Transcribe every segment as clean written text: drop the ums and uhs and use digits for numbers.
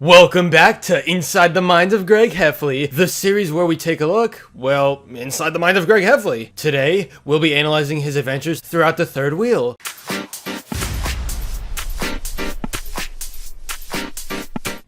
Welcome back to Inside the Mind of Greg Heffley, the series where we take a look, well, inside the mind of Greg Heffley. Today, we'll be analyzing his adventures throughout the third wheel.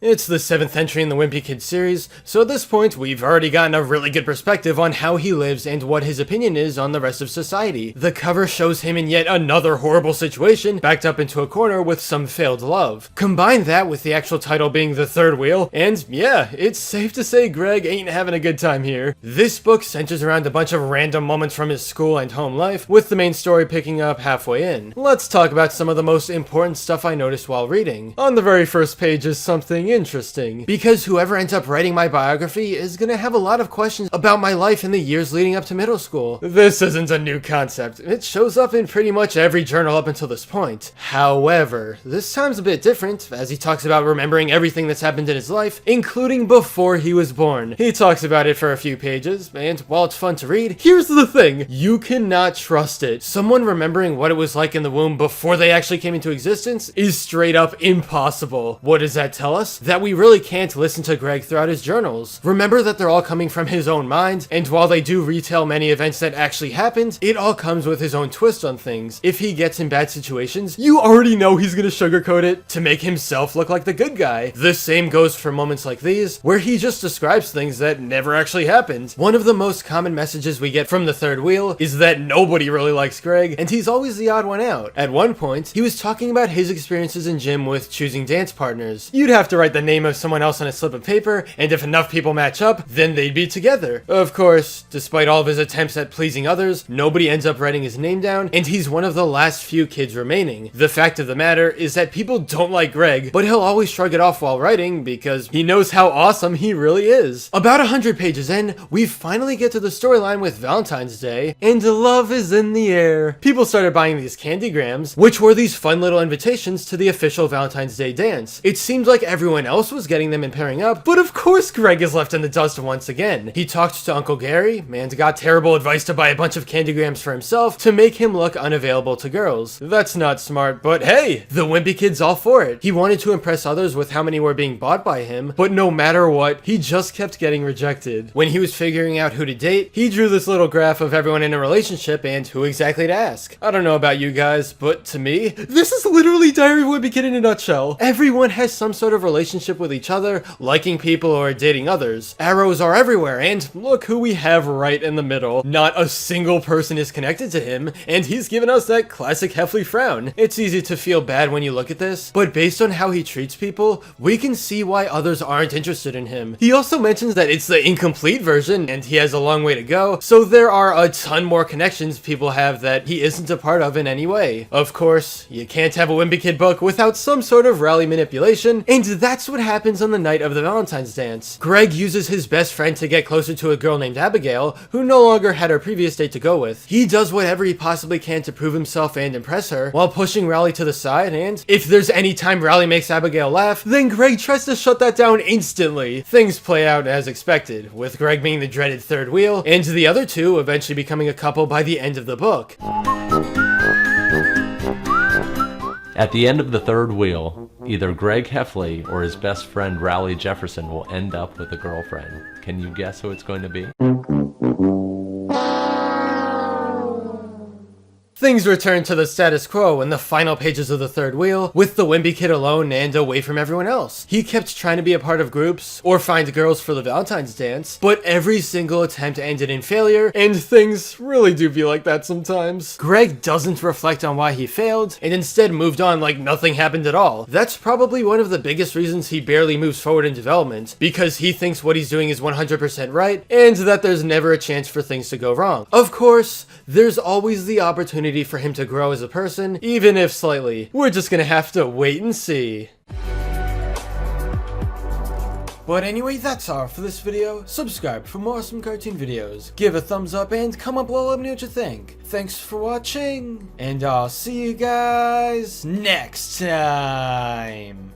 It's the 7th entry in the Wimpy Kid series, so at this point, we've already gotten a really good perspective on how he lives and what his opinion is on the rest of society. The cover shows him in yet another horrible situation, backed up into a corner with some failed love. Combine that with the actual title being The Third Wheel, and yeah, it's safe to say Greg ain't having a good time here. This book centers around a bunch of random moments from his school and home life, with the main story picking up halfway in. Let's talk about some of the most important stuff I noticed while reading. On the very first page is something interesting, because whoever ends up writing my biography is gonna have a lot of questions about my life in the years leading up to middle school. This isn't a new concept. It shows up in pretty much every journal up until this point. However, this time's a bit different, as he talks about remembering everything that's happened in his life, including before he was born. He talks about it for a few pages, and while it's fun to read, here's the thing: you cannot trust it. Someone remembering what it was like in the womb before they actually came into existence is straight up impossible. What does that tell us? That we really can't listen to Greg throughout his journals. Remember that they're all coming from his own mind, and while they do retell many events that actually happened, it all comes with his own twist on things. If he gets in bad situations, you already know he's gonna sugarcoat it to make himself look like the good guy. The same goes for moments like these, where he just describes things that never actually happened. One of the most common messages we get from the third wheel is that nobody really likes Greg, and he's always the odd one out. At one point, he was talking about his experiences in gym with choosing dance partners. You'd have to write the name of someone else on a slip of paper, and if enough people match up, then they'd be together. Of course, despite all of his attempts at pleasing others, nobody ends up writing his name down, and he's one of the last few kids remaining. The fact of the matter is that people don't like Greg, but he'll always shrug it off while writing because he knows how awesome he really is. About 100 pages in, we finally get to the storyline with Valentine's Day, and love is in the air. People started buying these candygrams, which were these fun little invitations to the official Valentine's Day dance. It seemed like everyone else was getting them and pairing up, but of course Greg is left in the dust once again. He talked to Uncle Gary and got terrible advice to buy a bunch of candygrams for himself to make him look unavailable to girls. That's not smart, but hey, the Wimpy Kid's all for it. He wanted to impress others with how many were being bought by him, but no matter what, he just kept getting rejected. When he was figuring out who to date, he drew this little graph of everyone in a relationship and who exactly to ask. I don't know about you guys, but to me, this is literally Diary of a Wimpy Kid in a nutshell. Everyone has some sort of relationship with each other, liking people or dating others. Arrows are everywhere, and look who we have right in the middle. Not a single person is connected to him, and he's given us that classic Heffley frown. It's easy to feel bad when you look at this, but based on how he treats people, we can see why others aren't interested in him. He also mentions that it's the incomplete version, and he has a long way to go, so there are a ton more connections people have that he isn't a part of in any way. Of course, you can't have a Wimpy Kid book without some sort of rally manipulation, and that's what happens on the night of the Valentine's dance. Greg uses his best friend to get closer to a girl named Abigail, who no longer had her previous date to go with. He does whatever he possibly can to prove himself and impress her, while pushing Raleigh to the side, and if there's any time Raleigh makes Abigail laugh, then Greg tries to shut that down instantly. Things play out as expected, with Greg being the dreaded third wheel, and the other two eventually becoming a couple by the end of the book. At the end of the third wheel, either Greg Heffley or his best friend Raleigh Jefferson will end up with a girlfriend. Can you guess who it's going to be? Things return to the status quo in the final pages of the third wheel, with the Wimpy Kid alone and away from everyone else. He kept trying to be a part of groups, or find girls for the Valentine's dance, but every single attempt ended in failure, and things really do be like that sometimes. Greg doesn't reflect on why he failed, and instead moved on like nothing happened at all. That's probably one of the biggest reasons he barely moves forward in development, because he thinks what he's doing is 100% right, and that there's never a chance for things to go wrong. Of course, there's always the opportunity for him to grow as a person, even if slightly. We're just gonna have to wait and see. But anyway, that's all for this video. Subscribe for more awesome cartoon videos. Give a thumbs up and comment below, let me know what you think. Thanks for watching, and I'll see you guys next time.